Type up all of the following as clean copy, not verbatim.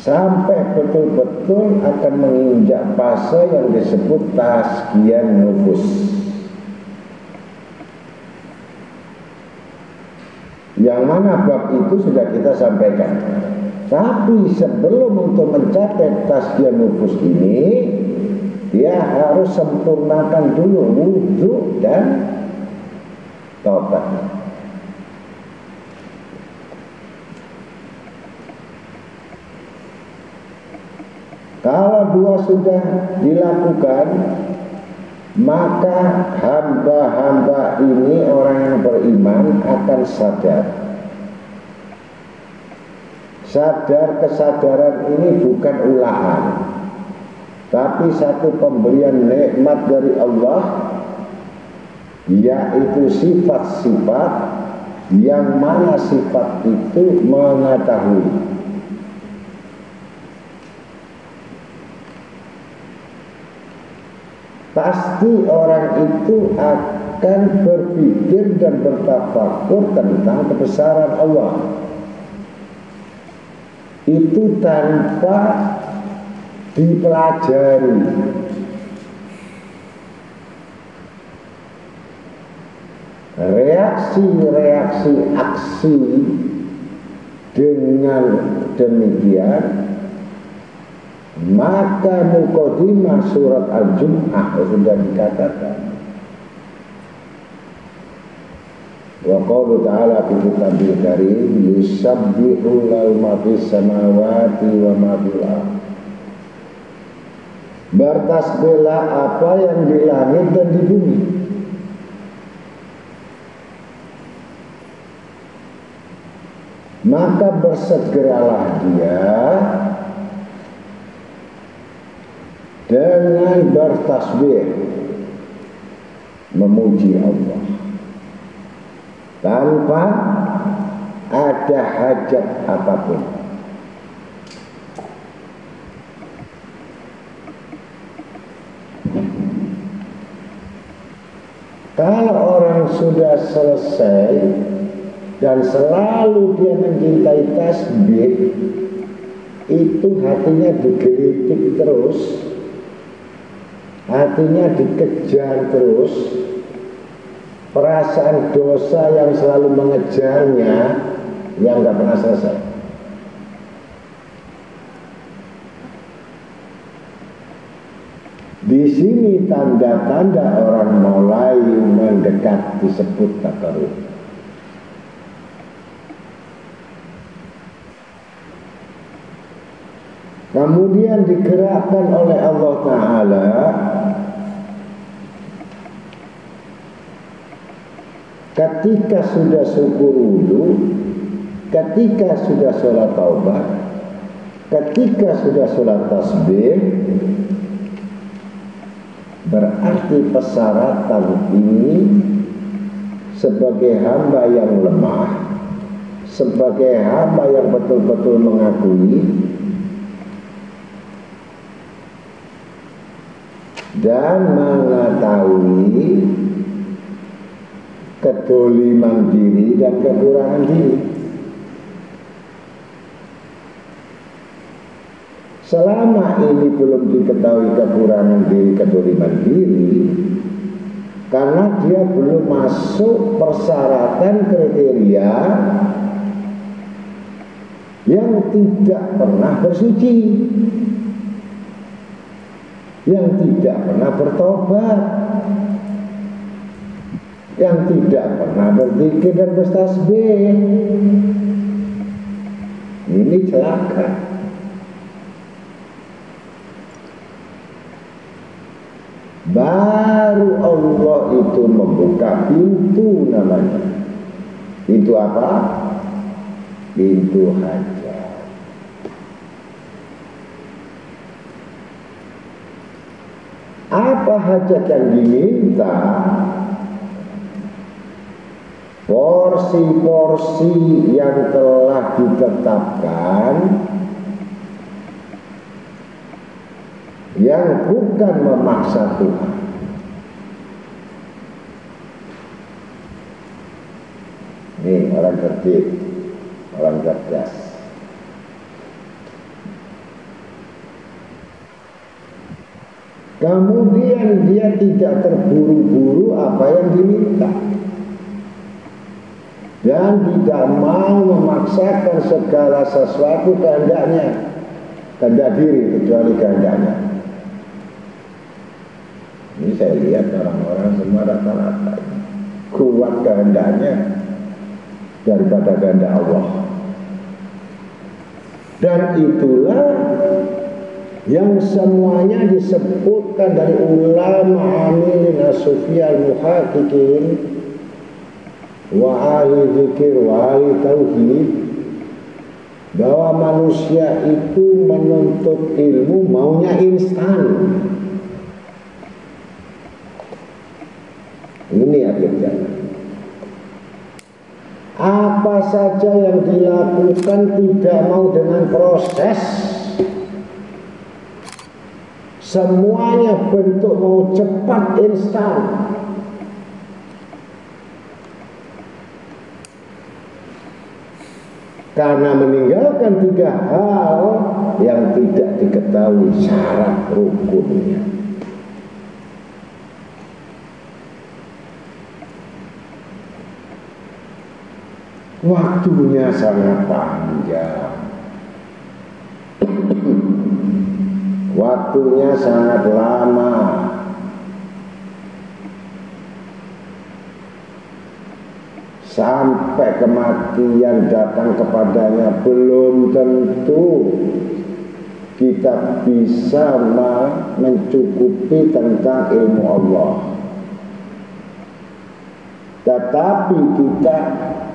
sampai betul-betul akan menginjak fase yang disebut tazkiyah nufus. Yang mana bab itu sudah kita sampaikan. Tapi sebelum untuk mencapai tazkiyah nufus ini, dia harus sempurnakan dulu wudhu dan taubat. Kalau dua sudah dilakukan, maka hamba-hamba ini, orang yang beriman, akan sadar. Kesadaran ini bukan ulahan, tapi satu pemberian nikmat dari Allah, yaitu sifat-sifat yang mana sifat itu mengetahui. Pasti orang itu akan berpikir dan bertafakur tentang kebesaran Allah. Itu tanpa dipelajari. Reaksi-reaksi aksi dengan demikian, maka mukadimah surat Al-Jum'ah sudah dikatakan. Wa qawlu ta'ala fi kitabil karim yusabbihu lahu ma fis samawati wa ma fil ardh. Bertasbihlah apa yang di langit dan di bumi. Maka bersegeralah dia dengan bertasbih memuji Allah tanpa ada hajat apapun. Kalau orang sudah selesai dan selalu dia mencintai tasbih, itu hatinya digelitik terus, hatinya dikejar terus, perasaan dosa yang selalu mengejarnya yang gak pernah selesai. Di sini tanda-tanda orang mulai mendekat disebut takarruf. Kemudian digerakkan oleh Allah Ta'ala ketika sudah syukur wudhu, ketika sudah sholat taubat, ketika sudah sholat tasbih. Berarti persyaratan ini sebagai hamba yang lemah, sebagai hamba yang betul-betul mengakui dan mengetahui kedoliman diri dan kekurangan diri. Selama ini belum diketahui kekurangan diri, kedoliman diri, karena dia belum masuk persyaratan kriteria yang tidak pernah bersuci, yang tidak pernah bertobat, yang tidak pernah berzikir dan bertasbih. Ini celaka. Baru Allah itu membuka pintu namanya. Pintu apa? Pintu hajat. Apa hajat yang diminta? Porsi-porsi yang telah ditetapkan, yang bukan memaksa Tuhan. Ini orang cerdik, orang cerdas. Kemudian dia tidak terburu-buru apa yang diminta, dan tidak mau memaksakan segala sesuatu kehendaknya, kehendak diri kecuali kehendaknya. Ini saya lihat orang-orang semua rata-rata kuat kehendaknya daripada kehendak Allah. Dan itulah yang semuanya disebutkan dari ulama amilin as-sufiyal muhaqiqin wa ahli dzikir wa ahli tauhid, bahwa manusia itu menuntut ilmu maunya instan. Ini akhirnya apa saja yang dilakukan tidak mau dengan proses, semuanya bentuk mau cepat instan. Karena meninggalkan 3 hal yang tidak diketahui syarat rukunnya. Waktunya sangat panjang, waktunya sangat lama. Sampai kematian datang kepadanya belum tentu kita bisa mencukupi tentang ilmu Allah. Tetapi kita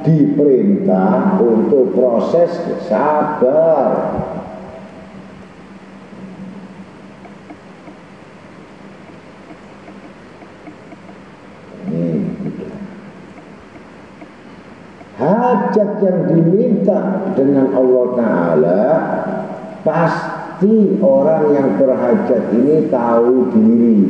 diperintah untuk proses sabar. Hajat yang diminta dengan Allah Ta'ala, pasti orang yang berhajat ini tahu diri.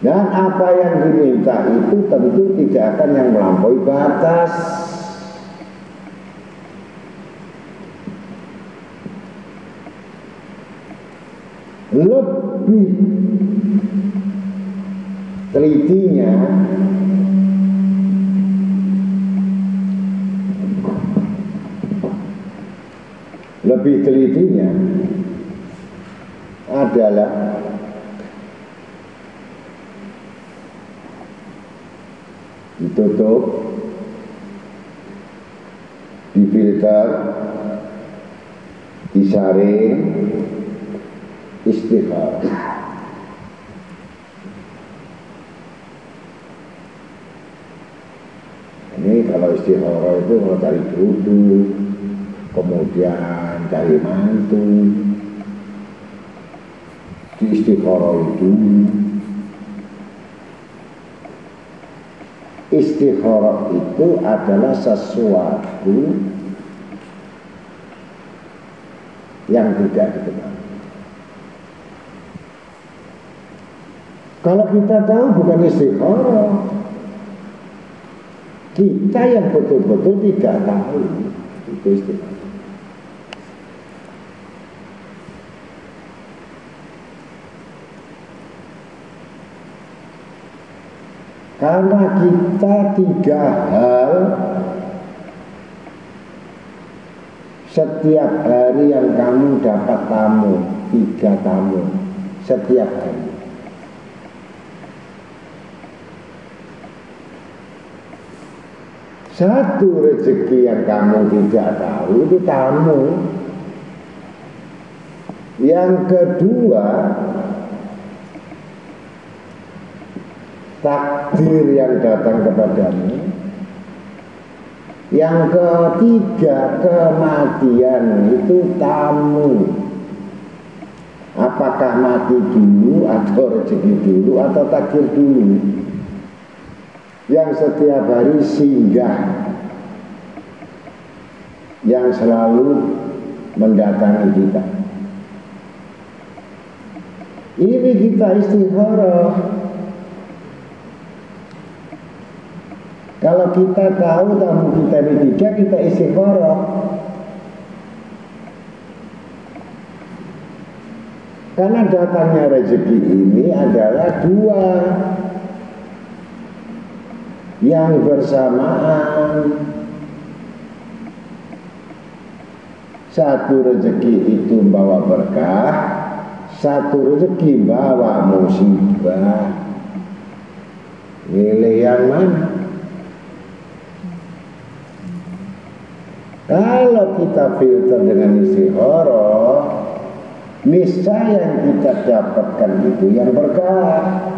Dan apa yang diminta itu tentu tidak akan yang melampaui batas. Lebih telitinya adalah ditutup, difilter, disaring, istikharah. Ini kalau istikharah itu kalau cari duduk, kemudian cari mantu, di istikharah itu. Istikharah itu adalah sesuatu yang tidak dikenal. Kalau kita tahu bukan istikharah, kita yang betul-betul tidak tahu itu istikharah. Karena kita 3 hal setiap hari yang kamu dapat tamu, 3 tamu setiap hari. Satu rezeki yang kamu tidak tahu itu tamu. Yang kedua, takdir yang datang kepadamu. Yang ketiga, kematian itu tamu. Apakah mati dulu atau rezeki dulu atau takdir dulu, yang setiap hari singgah, yang selalu mendatangi kita. Ini kita istikharah. Kalau kita tahu tamu kita ini 3, kita istikharah. Karena datangnya rezeki ini adalah dua yang bersamaan. Satu rezeki itu bawa berkah, satu rezeki bawa musibah. Milih yang mana? Kalau kita filter dengan istikharah, niscaya yang kita dapatkan itu yang berkah.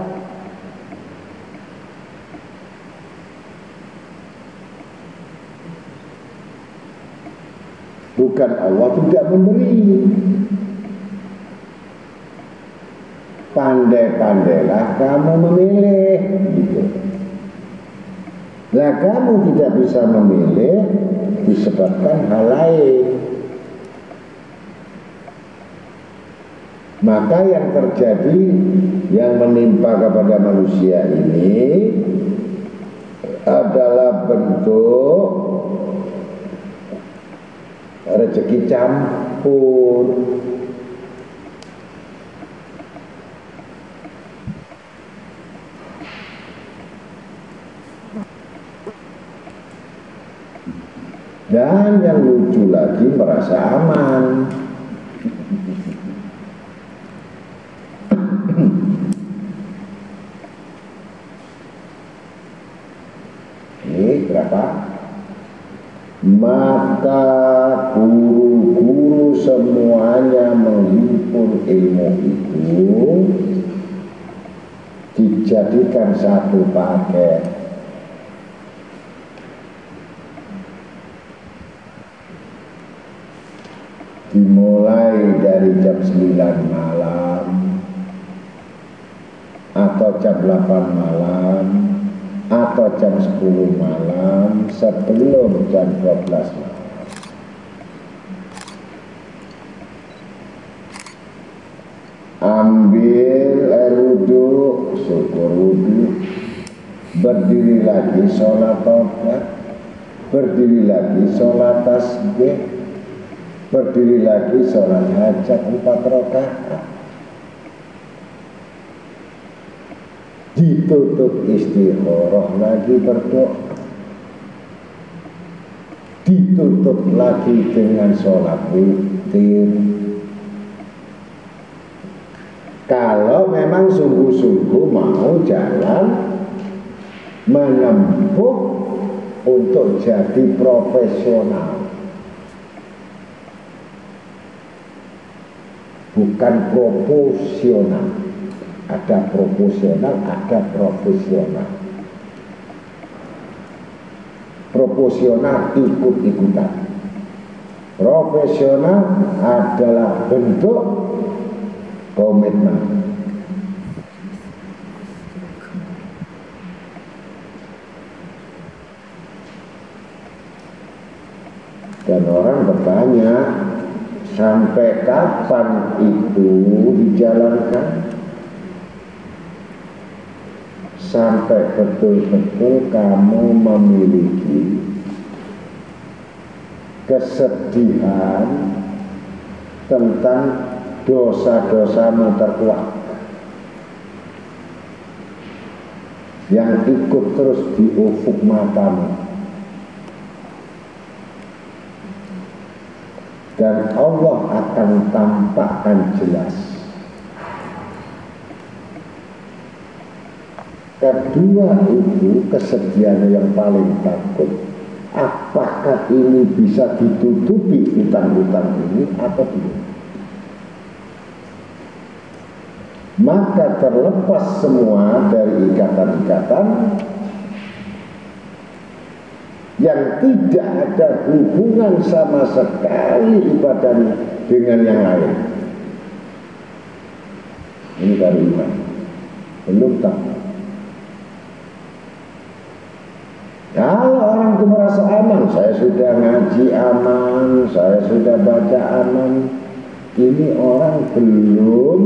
Bukan Allah tidak memberi. Pandai-pandailah kamu memilih, gitu. Nah, kamu tidak bisa memilih disebabkan hal lain. Maka yang terjadi, yang menimpa kepada manusia ini adalah bentuk rezeki campur. Dan yang lucu lagi merasa aman. Ini berapa? Maka guru-guru semuanya menghimpun ilmu itu dijadikan satu paket. Dimulai dari jam 9 malam atau jam 8 malam atau jam 10 malam sebelum jam 12 malam. Ambil air wudhu, syukur wudhu, berdiri lagi sholat taubat, berdiri lagi sholat tasbih, berdiri lagi sholat hajat 4 rakaat, ditutup istikharah lagi berdoa, ditutup lagi dengan sholat witir. Kalau memang sungguh-sungguh mau jalan menempuh untuk jadi profesional, bukan proporsional. Ada proporsional, ada profesional. Proporsional ikut-ikutan. Profesional adalah bentuk komitmen. Dan orang bertanya, sampai kapan itu dijalankan? Sampai betul-betul kamu memiliki kesedihan tentang dosa-dosamu terkuat yang ikut terus di ufuk matamu, dan Allah akan tampakkan jelas. Kedua itu kesedihan yang paling takut, apakah ini bisa ditutupi hutang-hutang ini atau tidak. Maka terlepas semua dari ikatan-ikatan yang tidak ada hubungan sama sekali ibadah dengan yang lain. Ini baru iman, belum takut. Kalau orang itu merasa aman, saya sudah ngaji aman, saya sudah baca aman, ini orang belum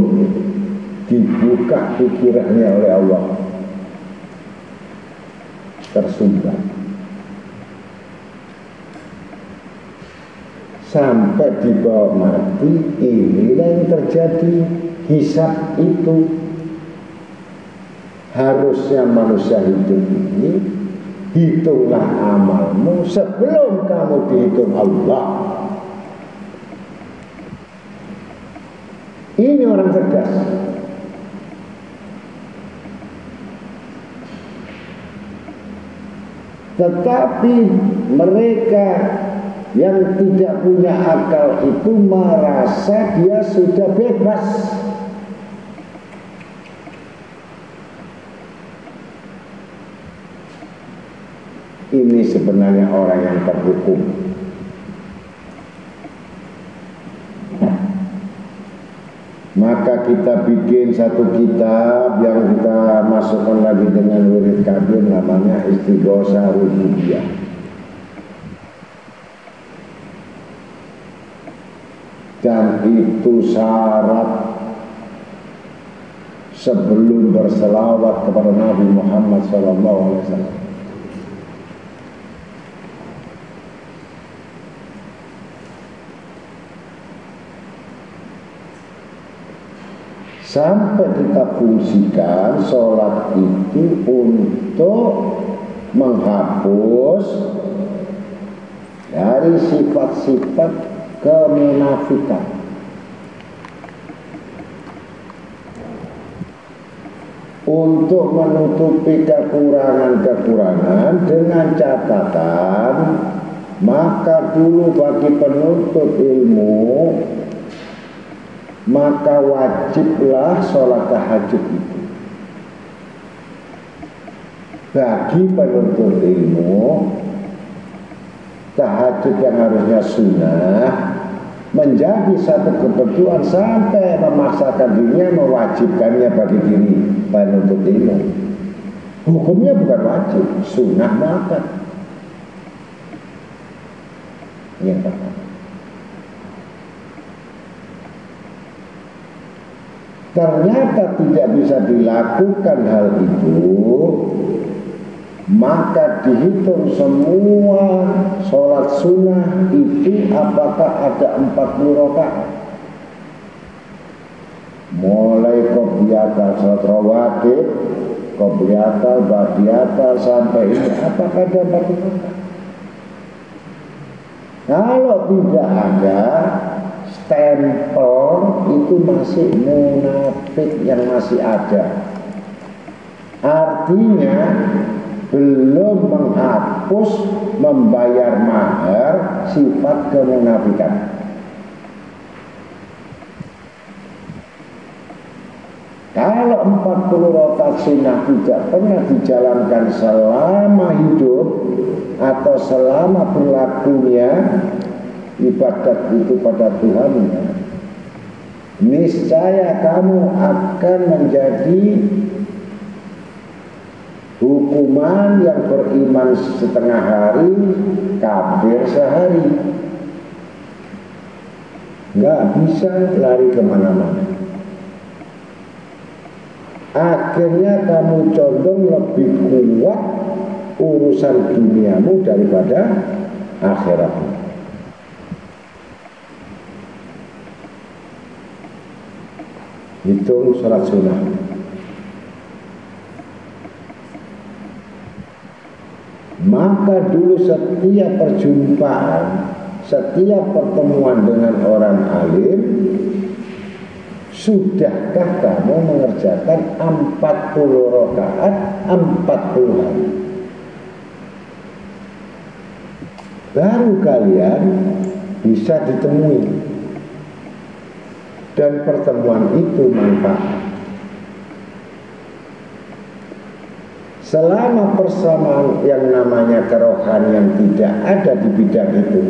dibuka pikirannya oleh Allah, tersumbat. sampai dibawa mati. Inilah yang terjadi. Hisab itu harusnya manusia hidup ini, hitunglah amalmu sebelum kamu dihitung Allah. Ini orang cerdas. Tetapi mereka yang tidak punya akal itu merasa dia sudah bebas. Ini sebenarnya orang yang terhukum. Maka kita bikin satu kitab yang kita masukkan lagi dengan wirid kabir, namanya Istighosah Rububiyah. Dan itu syarat sebelum berselawat kepada Nabi Muhammad SAW. Sampai kita fungsikan sholat itu untuk menghapus dari sifat-sifat kemunafikan. Untuk menutupi kekurangan-kekurangan dengan catatan, maka dulu bagi penuntut ilmu, maka wajiblah sholat tahajud itu. Bagi penuntut ilmu, tahajud yang harusnya sunnah menjadi satu kebutuhan sampai memaksakan dirinya mewajibkannya bagi diri penuntut ilmu. Hukumnya bukan wajib, sunnah muakkad. Yang pertama. Ternyata tidak bisa dilakukan hal itu, maka dihitung semua sholat sunnah itu apakah ada 40 rakaat. Mulai qobliyah, sholat rawatib, qobliyah, ba'diyah sampai ini, apakah ada 40 rakaat? Kalau tidak ada, stempel itu masih munafik yang masih ada. Artinya belum menghapus membayar mahar sifat kemunafikan. Kalau 40 rakaat sunnah tidak pernah dijalankan selama hidup atau selama berlakunya ibadat itu pada Tuhannya, niscaya kamu akan menjadi hukuman yang beriman setengah hari, kafir sehari. Nggak bisa lari kemana-mana. Akhirnya kamu condong lebih kuat urusan duniamu daripada akhiratmu. Hitung sholat sunnah. Maka dulu setiap perjumpaan, setiap pertemuan dengan orang alim, sudahkah kamu mengerjakan 40 rakaat 40 hari? Baru kalian bisa ditemui. Dan pertemuan itu manfaat. Selama persamaan yang namanya kerohanian tidak ada di bidang itu,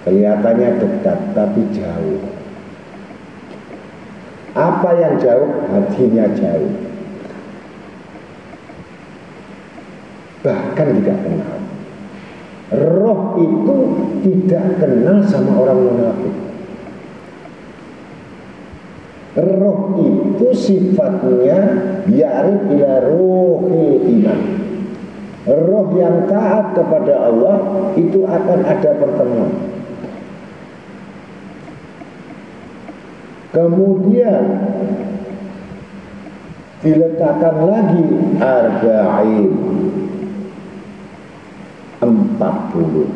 kelihatannya dekat tapi jauh. Apa yang jauh? Hatinya jauh. Bahkan tidak kenal. Roh itu tidak kenal sama orang munafik. Roh itu sifatnya ya'rif ila ruhil iman. Roh yang taat kepada Allah itu akan ada pertemuan. Kemudian diletakkan lagi arba'in 40.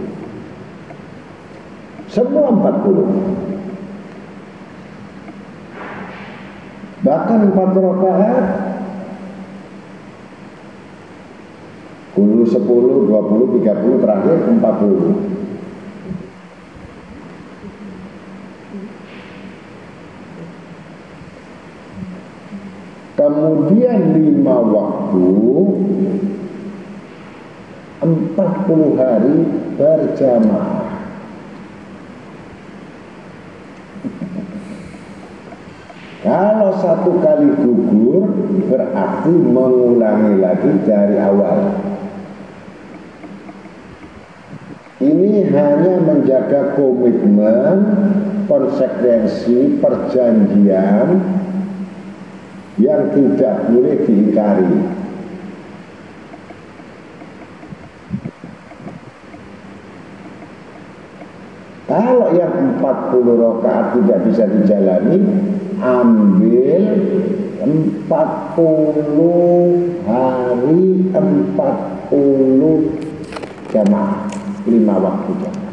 Semua 40. Bahkan 4 rakaat 10, 10, 20, 30, terakhir 40. Kemudian 5 waktu 40 hari berjamaah. Kalau satu kali gugur berarti mengulangi lagi dari awal. Ini hanya menjaga komitmen, konsekuensi, perjanjian yang tidak boleh diingkari. Kalau yang 40 rakaat tidak bisa dijalani, ambil 40 hari 40 jamaah, 5 waktu jamaah.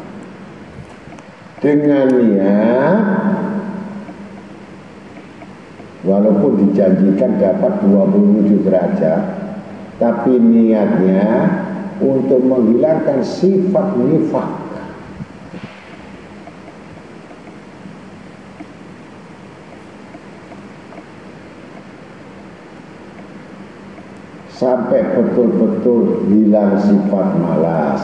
Dengan niat, walaupun dijanjikan dapat 27 derajat, tapi niatnya untuk menghilangkan sifat nifak. Sampai betul-betul hilang sifat malas,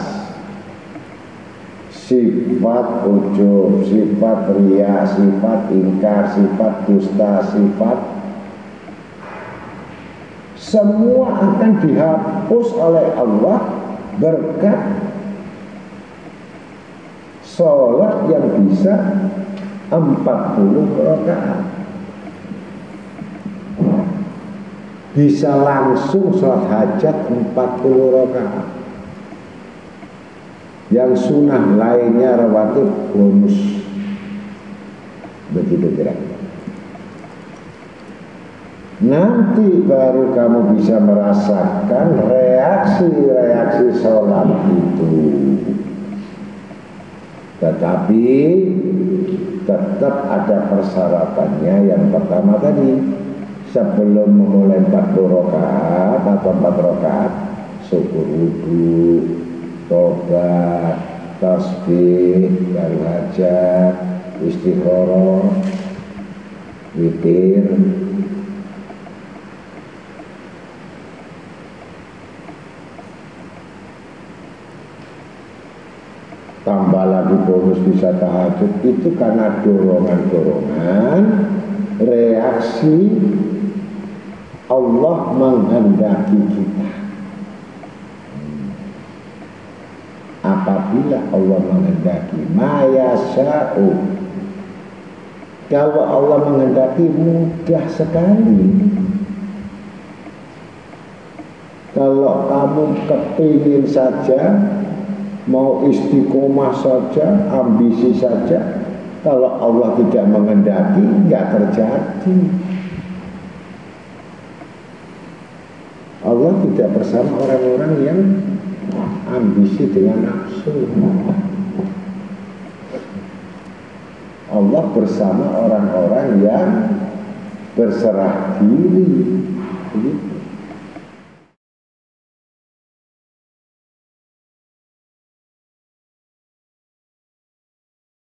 sifat ujub, sifat riya, sifat ingkar, sifat dusta, sifat semua akan dihapus oleh Allah berkat sholat yang bisa 40 rakaat. Bisa langsung sholat hajat 40 rakaat. Yang sunnah lainnya rawatib bonus. Begitu kira-kira. Nanti baru kamu bisa merasakan reaksi-reaksi sholat itu. Tetapi tetap ada persyaratannya. Yang pertama tadi, sebelum memulai 40 rakaat atau 4 rakaat, syukur wudu, tobat, tasbih, baru hajat, istikharah, witir. Tambah lagi bonus bisa tahajud, itu karena dorongan-dorongan reaksi Allah menghendaki kita. Apabila Allah menghendaki, ma yasha'u, kalau Allah menghendaki mudah sekali. Kalau kamu kepingin saja, mau istiqomah saja, ambisi saja, kalau Allah tidak menghendaki, nggak terjadi. Allah tidak bersama orang-orang yang ambisi dengan nafsu. Allah bersama orang-orang yang berserah diri. Begitu.